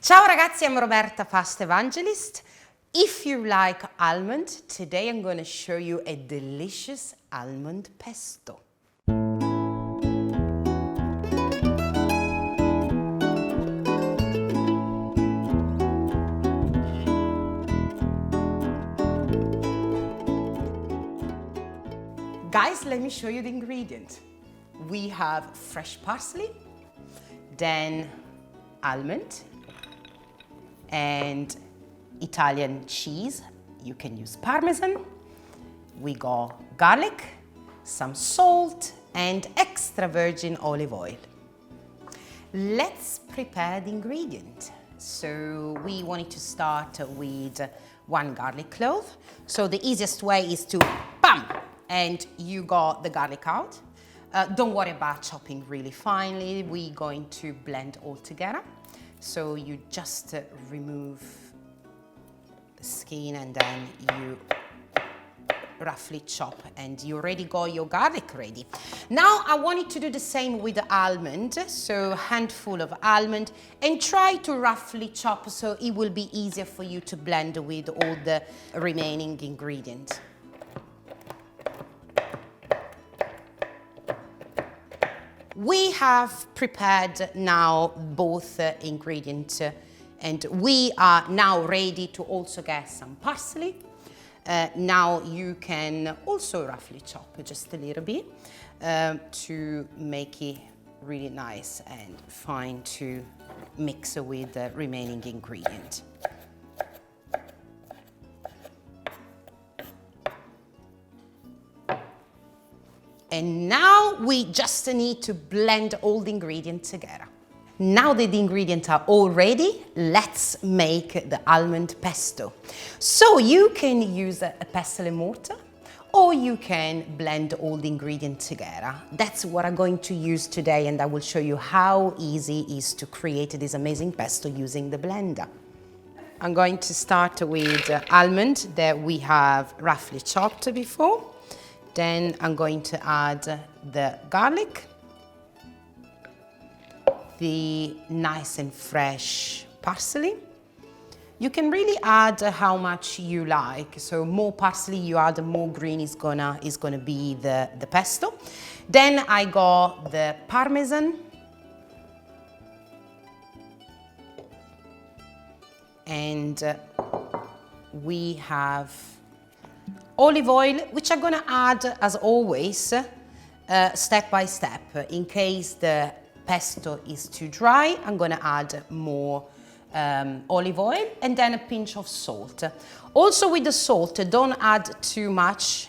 Ciao ragazzi, I'm Roberta, Fast Evangelist. If you like almond, today I'm going to show you a delicious almond pesto. Guys, let me show you the ingredients. We have fresh parsley, then almond, and Italian cheese. You can use Parmesan. We got garlic, some salt, and extra virgin olive oil. Let's prepare the ingredient. So we wanted to start with one garlic clove. So the easiest way is to bam, and you got the garlic out. Don't worry about chopping really finely. We're going to blend all together. So you just remove the skin and then you roughly chop, and you already got your garlic ready. Now I want you to do the same with the almond. So a handful of almond, and try to roughly chop so it will be easier for you to blend with all the remaining ingredients. We have prepared now both ingredients, and we are now ready to also get some parsley. Now you can also roughly chop just a little bit to make it really nice and fine to mix with the remaining ingredients. And now we just need to blend all the ingredients together. Now that the ingredients are all ready, let's make the almond pesto. So you can use a pestle and mortar, or you can blend all the ingredients together. That's what I'm going to use today, and I will show you how easy it is to create this amazing pesto using the blender. I'm going to start with almond that we have roughly chopped before. Then I'm going to add the garlic, the nice and fresh parsley. You can really add how much you like. So more parsley you add, more green is gonna be the pesto. Then I got the Parmesan. And we have olive oil, which I'm gonna add as always, step by step. In case the pesto is too dry, I'm gonna add more olive oil, and then a pinch of salt. Also with the salt, don't add too much,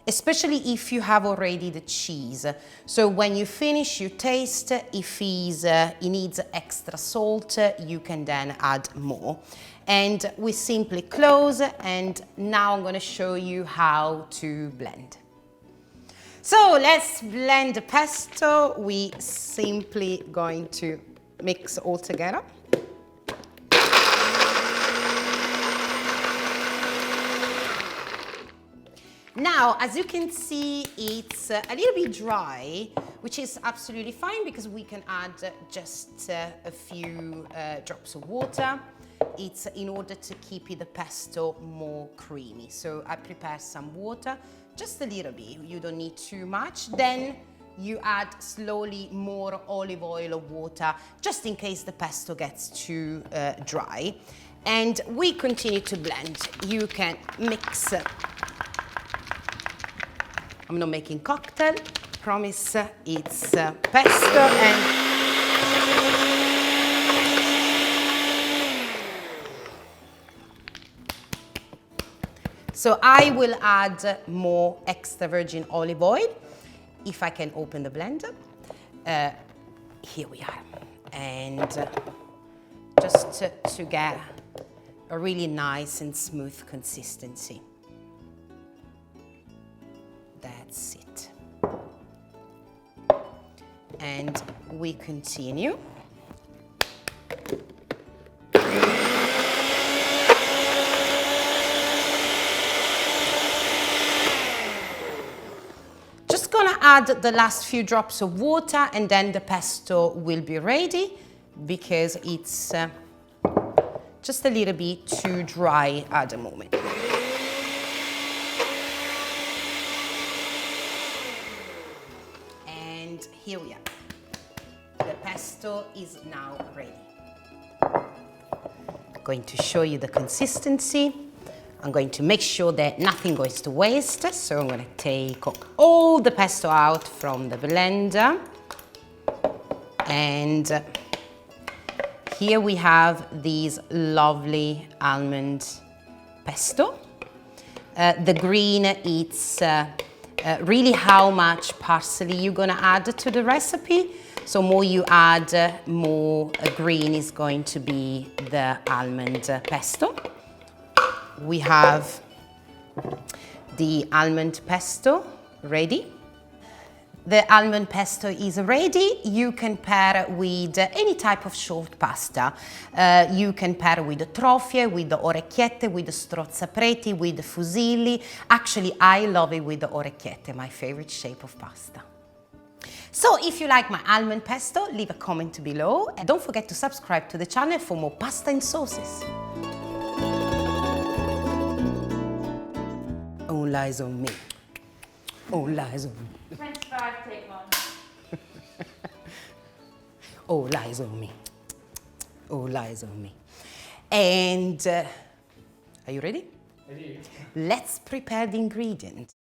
especially if you have already the cheese. So when you finish, you taste. If it needs extra salt, you can then add more. And we simply close, and now I'm going to show you how to blend. So let's blend the pesto. We simply going to mix all together. Now, as you can see, it's a little bit dry, which is absolutely fine because we can add just a few drops of water. It's in order to keep the pesto more creamy. So I prepare some water, just a little bit. You don't need too much. Then you add slowly more olive oil or water, just in case the pesto gets too dry. And we continue to blend. You can mix. I'm not making cocktail, promise. It's pesto and so I will add more extra virgin olive oil if I can open the blender. Here we are. And just to get a really nice and smooth consistency. That's it. And we continue. Just gonna add the last few drops of water, and then the pesto will be ready because it's just a little bit too dry at the moment. And here we are. The pesto is now ready. I'm going to show you the consistency. I'm going to make sure that nothing goes to waste. So I'm going to take all the pesto out from the blender. And here we have these lovely almond pesto. The green, it's really how much parsley you're going to add to the recipe. So more you add, more green is going to be the almond pesto. We have the almond pesto ready. The almond pesto is ready. You can pair with any type of short pasta. You can pair with the trofie, with the orecchiette, with the strozzapreti, with the fusilli. Actually, I love it with the orecchiette, my favorite shape of pasta. So if you like my almond pesto, leave a comment below. And don't forget to subscribe to the channel for more pasta and sauces. All eyes on me. All eyes on me. 25, take one. All eyes on me. All eyes on me. And are you ready? Ready? Let's prepare the ingredients.